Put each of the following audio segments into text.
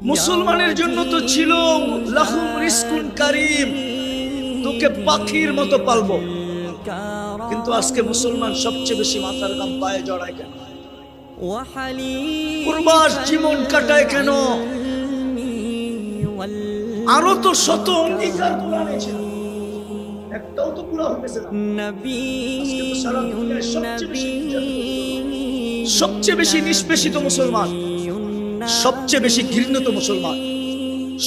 মুসলমানের জন্য তো ছিল লাহুম রিজকুন কারীম, তোকে পাখির মতো পালবো। কিন্তু আজকে মুসলমান সবচেয়ে বেশি মাথার ঘাম পায়ে জড়ায় কেন? কুরবান জীবন কাটায় কেন? আরো তো শত অঙ্গীকার কোরআনে ছিল, একটাও তো পুরো হয়েছে না। আজকে তো সারা দুনিয়ায় সবচেয়ে বেশি নিষ্পেষিত মুসলমান, সবচেয়ে বেশি ঘৃণিত মুসলমান,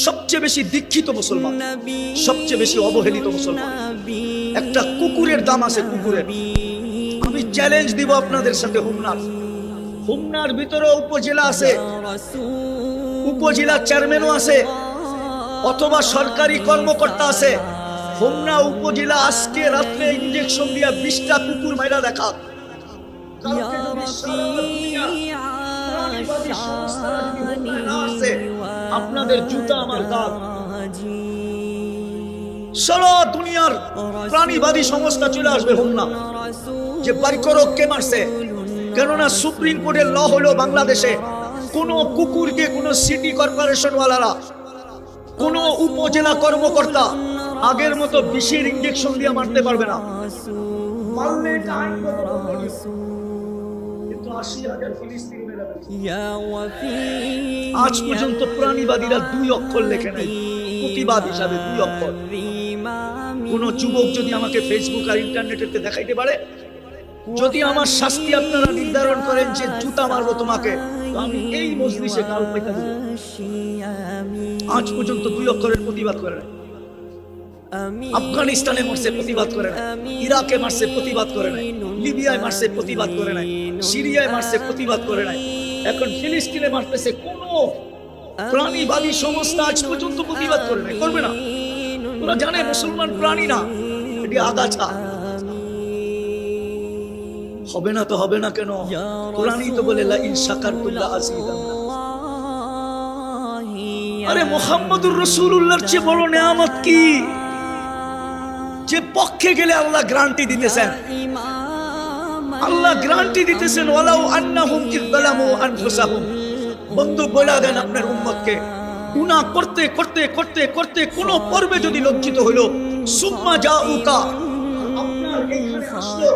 সবচেয়ে বেশি দীক্ষিত মুসলমান, সবচেয়ে বেশি অবহেলিত মুসলমান। একটা কুকুরের দাম আছে, কুকুরের। আমি চ্যালেঞ্জ দিব আপনাদের সাথে, হোমনার ভিতরে উপজেলা আছে, উপজেলা চেয়ারম্যানও আছে, অথবা সরকারি কর্মকর্তা আছে। হোমনা উপজেলা আজকে রাত্রে ইনজেকশন দিয়া 20টা কুকুর মাইরা দেখা। আপনাদের জুতা আমার দাঁত। সারা দুনিয়ার প্রাণীবাদী সংস্থা চলে আসবে হোমনা, যে বাড়িকরক কে মারছে। কেননা সুপ্রিম কোর্টের ল হলো বাংলাদেশে কোন কুকুরকে কোন সিটি কর্পোরেশন ওয়ালারা, কোন উপজেলা কর্মকর্তা আগের মতো বিষের ইনজেকশন দিয়ে মারতে পারবে না। মারলে এটা আইনগত অপরাধ। কিন্তু 80,000 ফিলিস্তিনি মেরে ফেলছে। আজ পর্যন্ত প্রাণীবাদীরা 2 অক্ষর লেখে নাই প্রতিবাদ হিসাবে, 2 অক্ষর। কোন যুবক যদি আমাকে ফেসবুক আর ইন্টারনেটে দেখাইতে পারে, যদি আমার শাস্তি আপনারা নির্ধারণ করেন যে জুতা মারবো তোমাকে, তো আমি এই মজলিসে কাল পাইতে দেব। আজ পর্যন্ত 2 অক্ষরের প্রতিবাদ করে নাই। আফগানিস্তানে মারছে, প্রতিবাদ করে নাই। ইরাকে মারছে, প্রতিবাদ করে নাই। লিবিয়ায় মারছে, প্রতিবাদ করে নাই। সিরিয়ায় মারছে, প্রতিবাদ করে নাই। এখন ফিলিস্তিনে মারতেছে, কোন প্রাণীবাদী সংস্থা আজ পর্যন্ত প্রতিবাদ করে নাই, করবে না। ওরা জানে মুসলমান প্রাণী না, এটি আগাছা। হবে না তো হবে না কেন? কোরআনই তো বলে লা ইন শাকারতুম লা আযীদান্নাকুম। আরে মুহাম্মদুর রাসূলুল্লাহর চেয়ে বড় নিয়ামত কি, যে পক্ষে গেলে আল্লাহ গ্যারান্টি দিতেছেন। আল্লাহ গ্যারান্টি দিতেছেন, ওয়ালাউ আন্নাহুম ইযলামু আনফুসাহুম। বন্ধু বলে দেন আপনার উম্মতকে, গুনাহ করতে করতে করতে করতে কোন পর্বে যদি লজ্জিত হইল, সুম্মা জাউকা, আপনার এইখানে আসলো,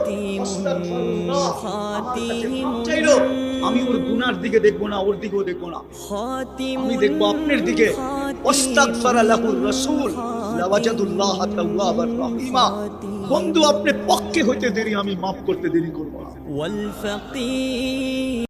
আস্তাগফিরুল্লাহ, চাইলো, আমি ওর গুনার দিকে দেখবো না, ওর দিকেও দেখবো না, আমি দেখবো আপনার দিকে। আস্তাগফারা লাহুর রাসূল লাওয়াজাদুল্লাহ তাওয়াবার রহিমা। বন্ধু আপনি পক্ষে হইতে দেরি, আমি মাফ করতে দেরি করব না।